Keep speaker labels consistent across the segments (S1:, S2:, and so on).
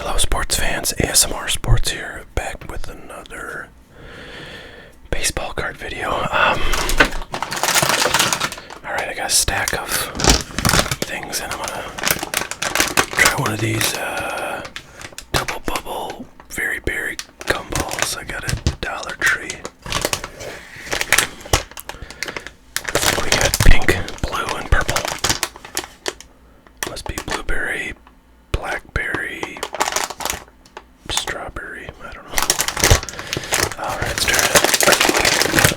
S1: Hello, sports fans. ASMR Sports here, back with another baseball card video. Alright, I got a stack of things, and I'm gonna try one of these double bubble very berry gumballs I got at Dollar Tree. We got pink, blue, and purple. Must be blueberry, blackberry, strawberry, I don't know. Alright, let's try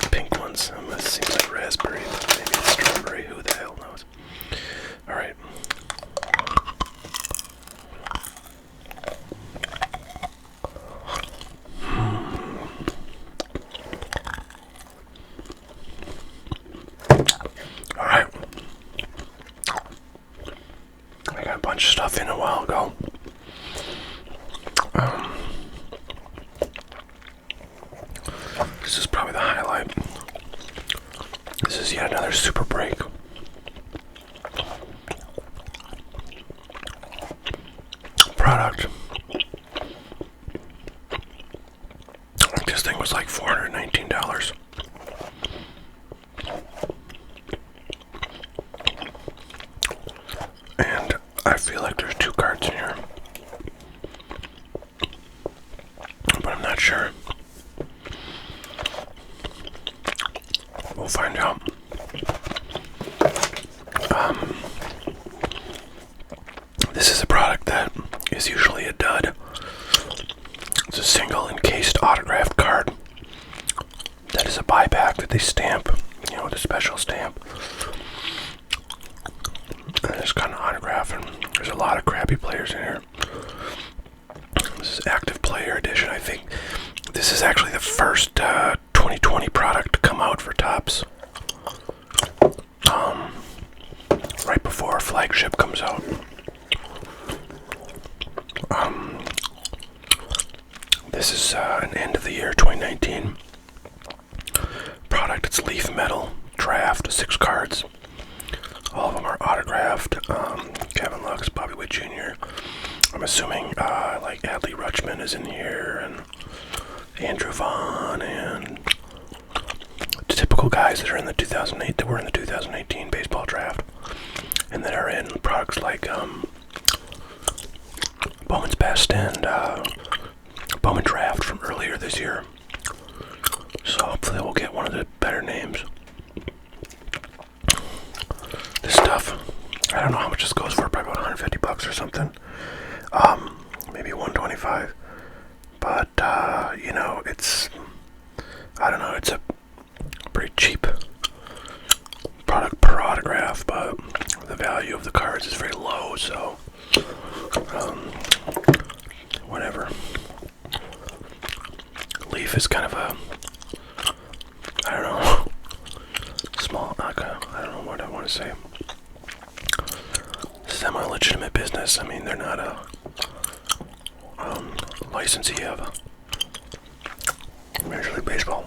S1: the pink ones. It seems like raspberry, but maybe it's strawberry. Who the hell knows? Alright. Alright. I got a bunch of stuff in a while ago. This is probably the highlight. This is yet another super break. Product. This thing was like $419. And I feel like there's two cards in here, but I'm not sure. We'll find out. This is a product that is usually a dud. It's a single encased autographed card that is a buyback that they stamp, with a special stamp. And it's got an autograph, and there's a lot of crappy players in here. This is active player edition. I think this is actually the first 2020 product to come out for Topps. Right before Flagship comes out. This is an end of the year 2019 product. It's leaf metal draft, 6 cards. All of them are autographed. Kevin Lux, Witt Jr. I'm assuming like Adley Rutschman is in here, and Andrew Vaughn, and the typical guys that are in the 2008 that were in the 2018 baseball draft, and that are in products like Bowman's Best and Bowman Draft from earlier this year. So hopefully we'll get one of the better names. This stuff, I don't know how much this goes for, probably about $150 or something. Maybe $125. But it's, I don't know, it's a pretty cheap product per autograph, but the value of the cards is very low, so whatever. Leaf is kind of a, I don't know, small, I don't know what I want to say, semi-legitimate business. I mean, they're not a licensee of Major League Baseball.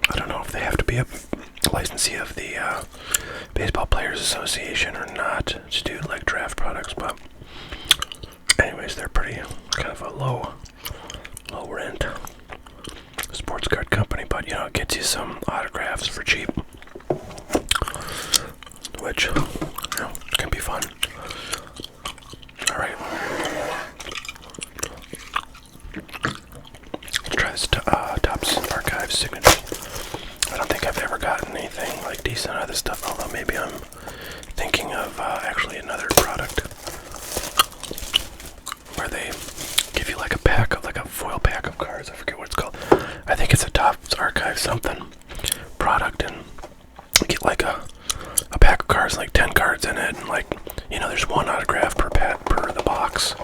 S1: I don't know if they have to be a licensee of the Baseball Players Association or not to do like draft products, but anyways, they're pretty kind of a low rent sports card company, but it gets you some autographs for cheap, which can be fun. Alright, let's try this Topps Archives signature. I don't think I've ever gotten anything like decent out of this stuff, although maybe I'm thinking of actually another product where they give you like a pack of, like a foil pack of cards. I forget what it's called. I think it's a Topps Archive something product, and you get like a pack of cards, like 10 cards in it, and like, there's one autograph per the box /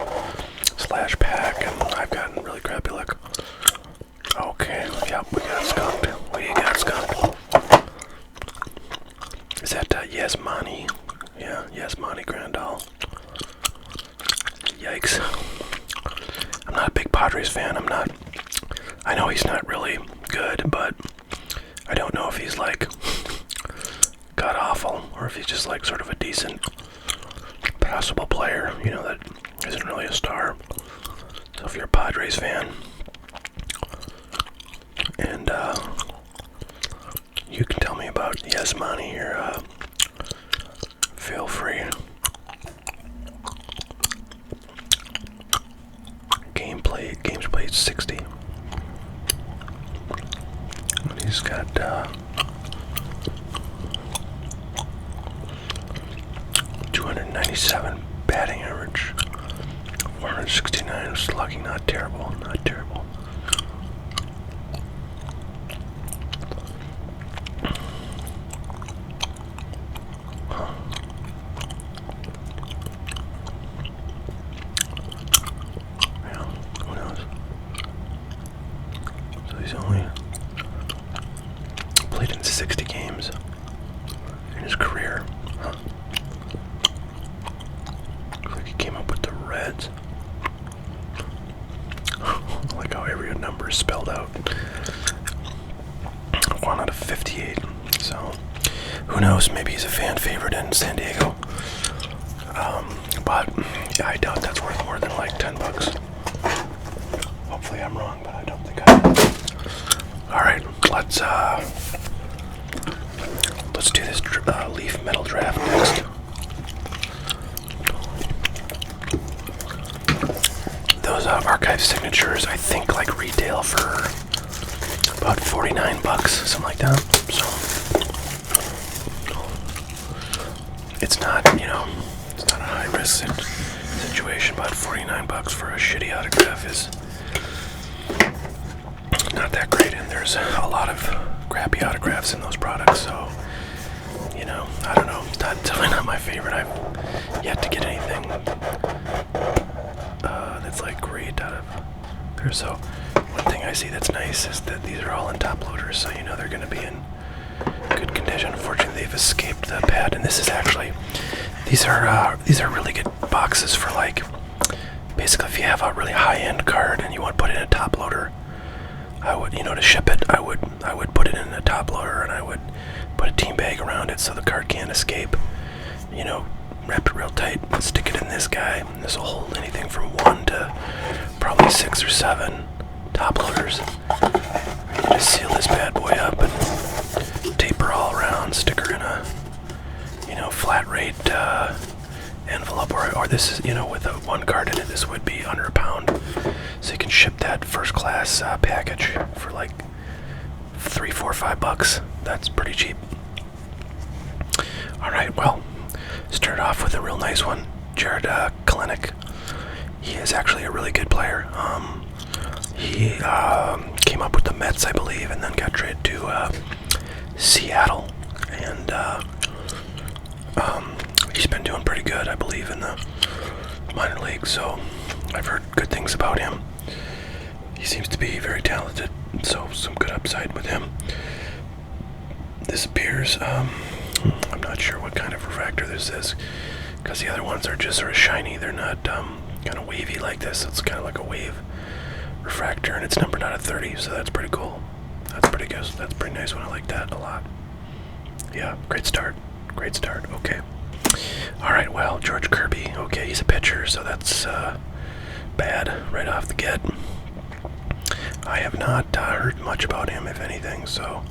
S1: pack, and I've gotten really crappy luck. Okay, yep, we got skunked. Is that Yasmani? Yeah, Yasmani Grandal. Yikes. I'm not a big Padres fan. I know he's not really good, but I don't know if he's like god awful or if he's just like sort of a decent, passable player, that isn't really a star. Padres fan. And you can tell me about Yasmani here. Feel free. Games played 60. And he's got 297 batting average, 469 slugging. Not terrible, not terrible. He's only played in 60 games in his career. Huh. Looks like he came up with the Reds. I like how every number is spelled out. 1 out of 58. So, who knows? Maybe he's a fan favorite in San Diego. But yeah, I doubt that's worth more than like $10. Hopefully I'm wrong, but I don't think I am. Alright, let's do this Leaf Metal Draft next. Those archive signatures, I think, like retail for about $49, something like that. So it's not, it's not a high risk situation, but $49 for a shitty autograph is not that great, and there's a lot of crappy autographs in those products, so I don't know, definitely not my favorite. I've yet to get anything that's like great out of there. So one thing I see that's nice is that these are all in top loaders, so they're going to be in good condition. Unfortunately, they've escaped the pad, and this is actually these are really good boxes for, like, basically if you have a really high-end card and you want to put it in a top loader. I would, to ship it, I would put it in a top loader, and I would put a team bag around it so the card can't escape. Wrap it real tight, stick it in this guy, and this will hold anything from 1 to probably 6 or 7 top loaders. You just seal this bad boy up and tape her all around, stick her in a, flat rate envelope, or this is, with a 1 card in it, this would be under £1. So you can ship that first class package for like $3, $4, $5. That's pretty cheap. Alright, well, start off with a real nice one. Jared Kalenic. He is actually a really good player. He came up with the Mets, I believe, and then got traded to Seattle. And he's been doing pretty good, I believe, in the minor leagues. So I've heard good things about him. He seems to be very talented, so some good upside with him. This appears, I'm not sure what kind of refractor this is, because the other ones are just sort of shiny. They're not kind of wavy like this. It's kind of like a wave refractor, and it's numbered out of 30, so that's pretty cool. That's pretty good. That's a pretty nice one. I like that a lot. Yeah, great start. Great start. Okay. Alright, well, George Kirby. Okay, he's a pitcher, so that's bad right off the get. I have not heard much about him, if anything, so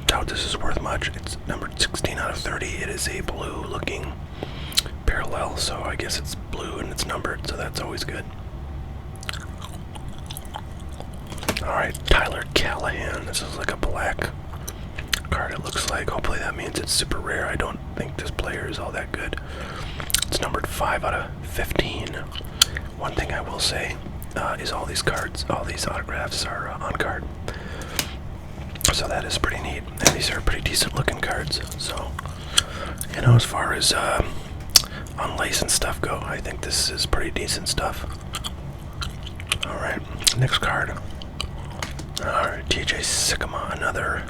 S1: doubt this is worth much. It's numbered 16 out of 30. It is a blue looking parallel, so I guess it's blue and it's numbered, so that's always good. Alright, Tyler Callahan. This is like a black card, it looks like. Hopefully that means it's super rare. I don't think this player is all that good. It's numbered 5 out of 15. One thing I will say is all these cards, all these autographs are on card. So that is pretty neat. And these are pretty decent looking cards. So, as far as unlicensed stuff go, I think this is pretty decent stuff. Alright, next card. Alright, TJ Sycamore, another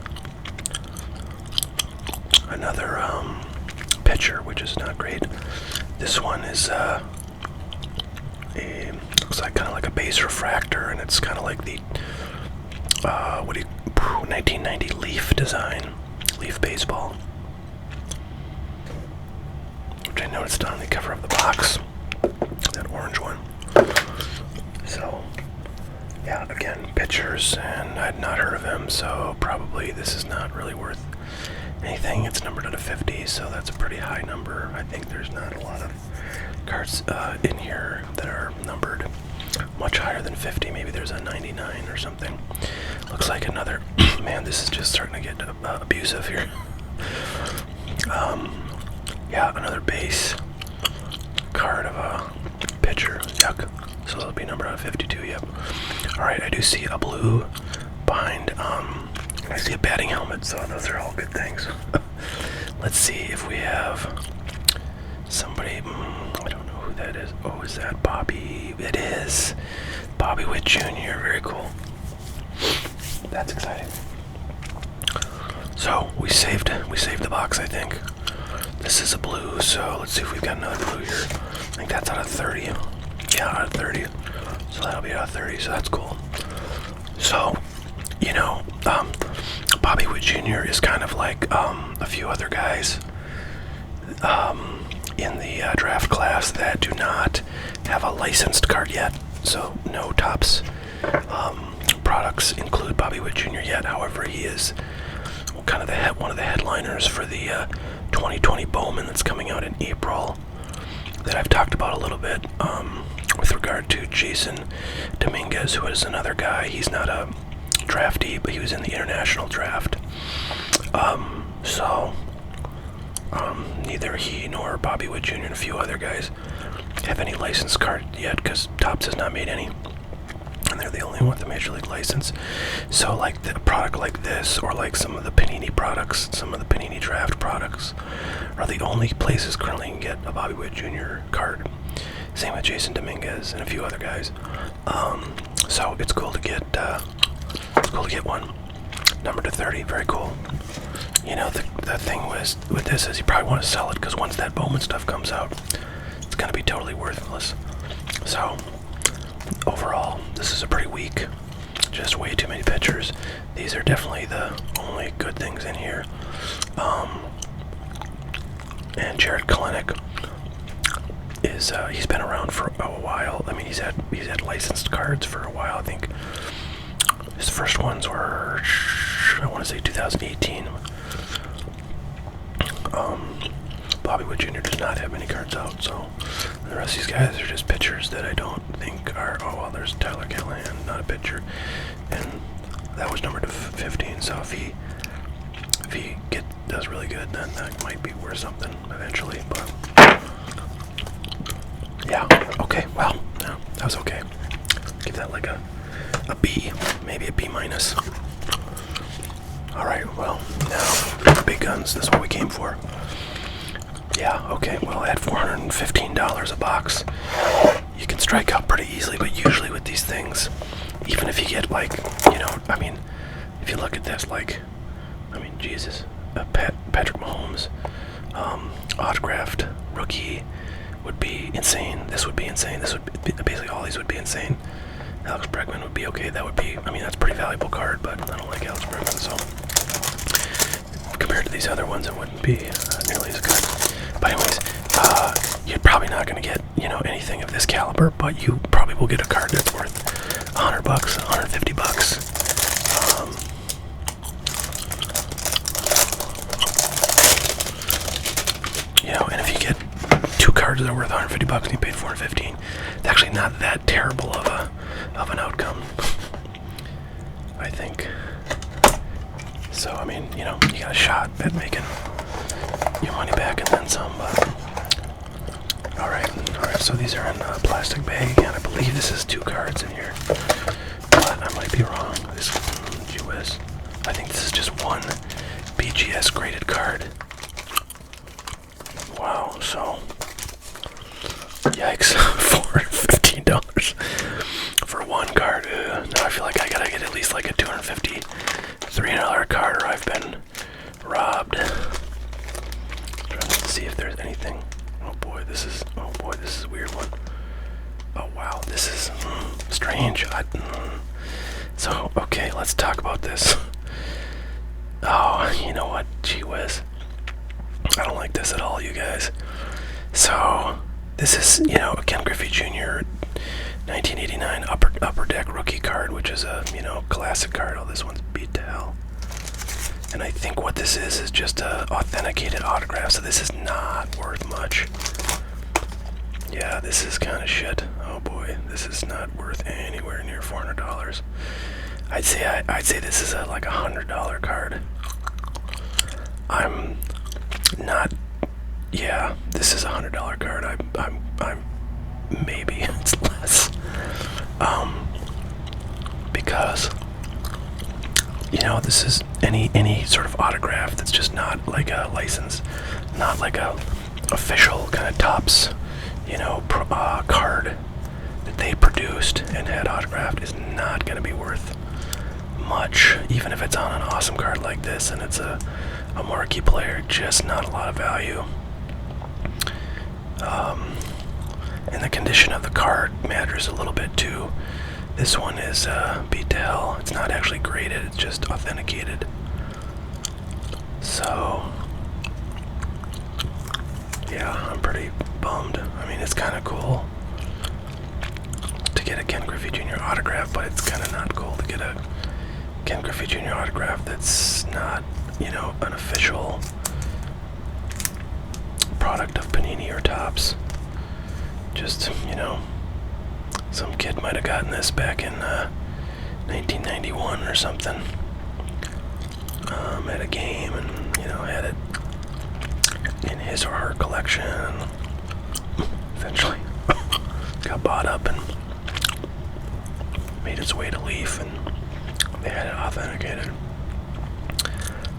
S1: pitcher, which is not great. This one is looks like kind of like a base refractor, and it's kind of like the 1990 Leaf design, Leaf baseball, I noticed on the cover of the box, that orange one. So, yeah, again, pictures, and I'd not heard of him, so probably this is not really worth anything. It's numbered at a 50, so that's a pretty high number. I think there's not a lot of cards in here that are numbered much higher than 50. Maybe there's a 99 or something. Looks like another. Man, this is just starting to get abusive here. Yeah, another base card of a pitcher. Yuck. So it'll be numbered out of 52. Yep. All right, I do see a blue behind. I see a batting helmet, so those are all good things. Let's see if we have somebody. I don't know who that is. Oh, is that Bobby? It is Bobby Witt Jr. Very cool. That's exciting. So we saved the box, I think. This is a blue, so let's see if we've got another blue here. I think that's out of 30. Yeah, out of 30. So that'll be out of 30, so that's cool. So, you know, Bobby Witt Jr. is kind of like a few other guys in the draft class that do not have a licensed card yet. So no Topps products include Bobby Witt Jr. yet. However, he is kind of one of the headliners for the 2020 Bowman that's coming out in April that I've talked about a little bit with regard to Jason Dominguez, who is another guy. He's not a draftee, but he was in the international draft. Neither he nor Bobby Witt Jr. and a few other guys have any licensed card yet because Topps has not made any. And they're the only one with a major league license. So like a product like this, or like some of the Panini products, some of the Panini draft products, are the only places currently you can get a Bobby Witt Jr. card. Same with Jason Dominguez and a few other guys. So it's cool to get one. Number to 30, very cool. You know, the thing with this is you probably want to sell it because once that Bowman stuff comes out, it's going to be totally worthless. So overall, this is a pretty weak, just way too many pictures. These are definitely the only good things in here. And Jared Kalenic is he's been around for a while. I mean, he's had licensed cards for a while. I think his first ones were, I want to say 2018. Bobby Witt Jr. does not have many cards out, so the rest of these guys are just pitchers that I don't think are. Oh well, there's Tyler Callahan, not a pitcher, and that was numbered to 15. So if he does really good, then that might be worth something eventually. But yeah, okay, well, no, that was okay. Give that like a B, maybe a B minus. All right, well, now big guns. This is what we came for. Yeah, okay, well, at $415 a box, you can strike out pretty easily, but usually with these things, even if you get, like, you know, I mean, if you look at this, like, I mean, Jesus, Patrick Mahomes, autographed rookie would be insane. This would be insane. This would be, basically all these would be insane. Alex Bregman would be okay. That would be, I mean, that's a pretty valuable card, but I don't like Alex Bregman, so compared to these other ones, it wouldn't be nearly as good. But anyways, you're probably not going to get, you know, anything of this caliber, but you probably will get a card that's worth $100, $150. You know, and if you get two cards that are worth $150 and you paid $415, it's actually not that terrible of an outcome, I think. So I mean, you know, you got a shot at making your money back and then some. All right. So these are in a plastic bag, and I believe this is two cards in here, but I might be wrong. This, gee whiz, I think this is just one BGS graded card. Wow. So, yikes, $415 for one card. Now I feel like I gotta get at least like a $250, $300 card, or I've been robbed. Trying to see if there's anything. Oh boy, this is a weird one. Oh wow, this is strange. So okay, let's talk about this. Oh, you know what? Gee whiz, I don't like this at all, you guys. So this is, you know, a Ken Griffey Jr. 1989 upper deck rookie card, which is a, you know, classic card. Oh, this one's beat to hell. And I think what this is just a authenticated autograph, so this is not worth much. Yeah, this is kind of shit. Oh boy, this is not worth anywhere near $400. I'd say this is like $100 card. I'm not. Yeah, this is $100 card. I'm maybe it's less. Because you know, this is any sort of autograph that's just not like a license, not like a official kind of Topps, you know, card that they produced and had autographed is not going to be worth much, even if it's on an awesome card like this and it's a marquee player. Just not a lot of value. And the condition of the card matters a little bit too. This one is beat to hell. It's not actually graded, it's just authenticated. So yeah, I'm pretty bummed. I mean, it's kind of cool to get a Ken Griffey Jr. autograph, but it's kind of not cool to get a Ken Griffey Jr. autograph that's not, you know, an official product of Panini or Topps. Just, you know, some kid might have gotten this back in 1991 or something at a game, and, you know, had it in his or her collection, and eventually got bought up and made its way to Leaf, and they had it authenticated.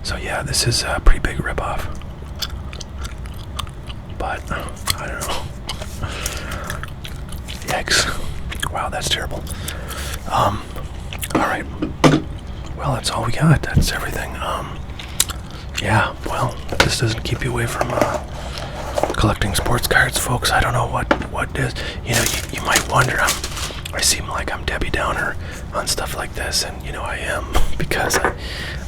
S1: So yeah, this is a pretty big ripoff. But I don't know. Yikes. Wow, that's terrible. Alright. Well, that's all we got. That's everything. Yeah, well, if this doesn't keep you away from collecting sports cards, folks, I don't know what is. You know, you might wonder, I seem like I'm Debbie Downer on stuff like this, and, you know, I am, because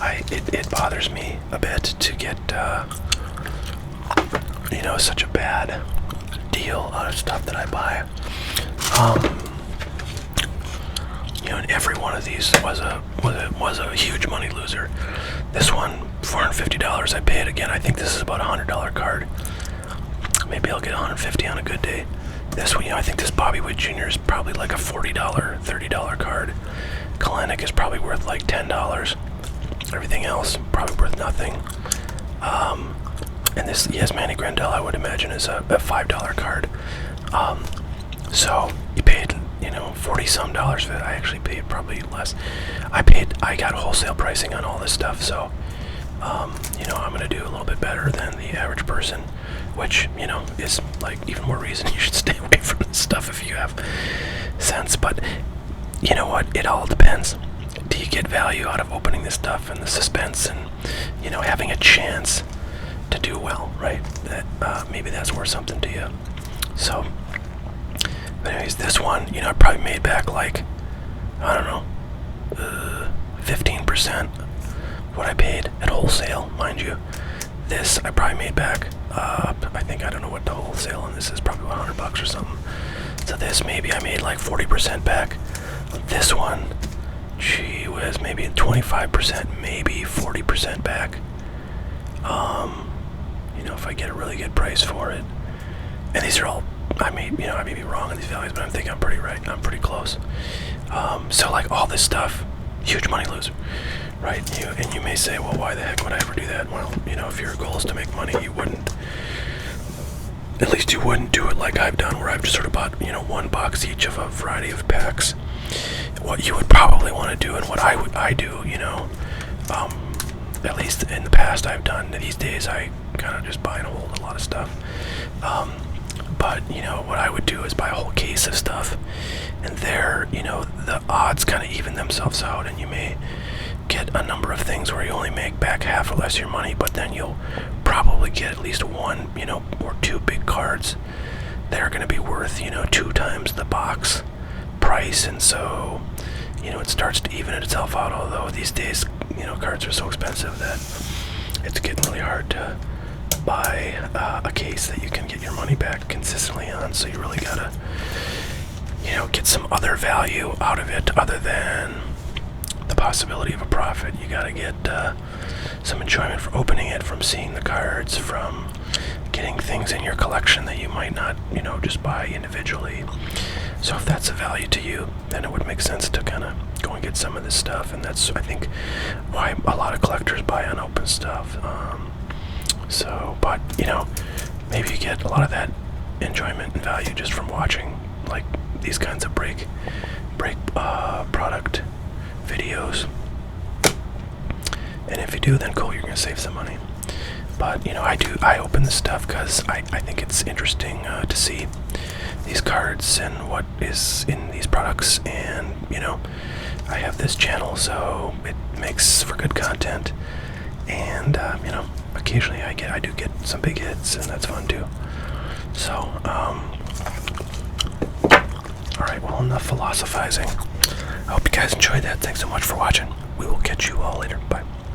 S1: it bothers me a bit to get, you know, such a bad deal out of stuff that I buy. You know, and every one of these was a huge money loser. This one, $450. I paid again. I think this is about a $100 card. Maybe I'll get $150 on a good day. This one, you know, I think this Bobby Witt Jr. is probably like a $40, $30 card. Kalenic is probably worth like $10. Everything else probably worth nothing. And this Manny Grandel, I would imagine, is a $5 card. So you paid, you know, $40-some for that. I actually paid probably less. I got wholesale pricing on all this stuff, so you know, I'm gonna do a little bit better than the average person, which, you know, is like even more reason you should stay away from this stuff if you have sense. But you know what? It all depends. Do you get value out of opening this stuff and the suspense and, you know, having a chance to do well, right? That maybe that's worth something to you. So, but anyways, this one, you know, I probably made back like, I don't know, 15% what I paid at wholesale, mind you. This I probably made back, I think, I don't know what the wholesale on this is, probably $100 or something. So this, maybe I made like 40% back. This one, gee whiz, maybe 25%, maybe 40% back. You know, if I get a really good price for it. And these are all, I may be wrong on these values, but I think I'm pretty right. I'm pretty close. So like all this stuff, huge money loser, right? And you may say, well, why the heck would I ever do that? Well, you know, if your goal is to make money, you wouldn't. At least you wouldn't do it like I've done, where I've just sort of bought, you know, one box each of a variety of packs. What you would probably want to do, and what I do, you know, at least in the past I've done. These days I kind of just buy and hold a lot of stuff. But, you know, what I would do is buy a whole case of stuff, and there, you know, the odds kind of even themselves out, and you may get a number of things where you only make back half or less your money, but then you'll probably get at least one, you know, or two big cards that are going to be worth, you know, 2 times the box price. And so, you know, it starts to even itself out, although these days, you know, cards are so expensive that it's getting really hard to buy a case that you can get your money back consistently on, so you really gotta, get some other value out of it other than the possibility of a profit. You gotta get some enjoyment from opening it, from seeing the cards, from getting things in your collection that you might not, just buy individually. So if that's a value to you, then it would make sense to kind of go and get some of this stuff, and that's, I think, why a lot of collectors buy unopened stuff. But maybe you get a lot of that enjoyment and value just from watching like these kinds of break product videos. And if you do, then cool, you're gonna save some money. But I open this stuff because I think it's interesting to see these cards and what is in these products, and I have this channel, so it makes for good content. And occasionally I do get some big hits, and that's fun too. So alright, well, enough philosophizing. I hope you guys enjoyed that. Thanks so much for watching. We will catch you all later. Bye.